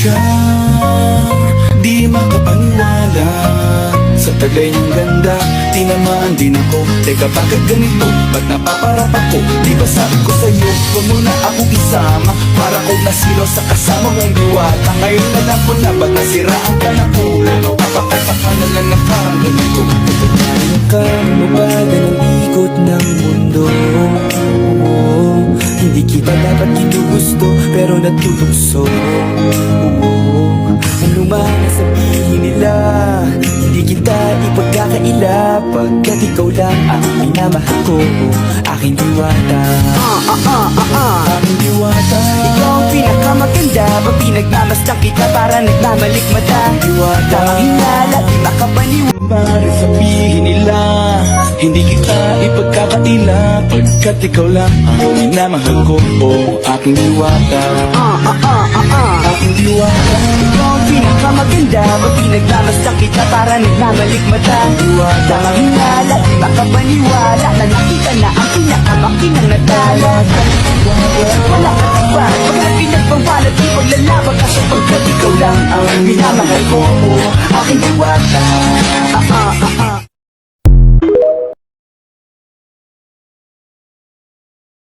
siyang di makapaniwala sa tagay niyang ganda. Tinamaan din ako, teka bakit ganito? Ba't napaparap ako? Di ba sabi ko sa'yo, huwag mo na akong isama? Para kong nasilo sa kasama mong diwata. Ngayon alam ko na ba't nasiraan ka na ulo? Papakita ka na lang ng parang ganito. Paano ka mabagal ang ikot ng mundo? Hindi kita dapat ginugusto, pero natutokso. Ano man ang sabihin nila, hindi kita ipagkakaila, pagkat ikaw lang ang minamahal ko, aking diwata. Aking diwata. Ikaw ang pinakamaganda, pag pinagmamasdan kita para nagmamalikmata. Diwata, hinala, di makapaniwala. Para sabihin nila, hindi kita ipagkakaila, pagkat ikaw lang ang minamahal ko, aking diwata. Aking diwata. Ikaw ang pinakamaganda, pag pinagmamasdan kita para nagmamalikmata. Diwata, hinala, di makapaniwala, na nakita na ang pinakamakinang natala. Wala ka na ba? Pagkat pinagpawalat, di paglalaban ka sapagkat ikaw lang ang minamahal ko, aking diwata.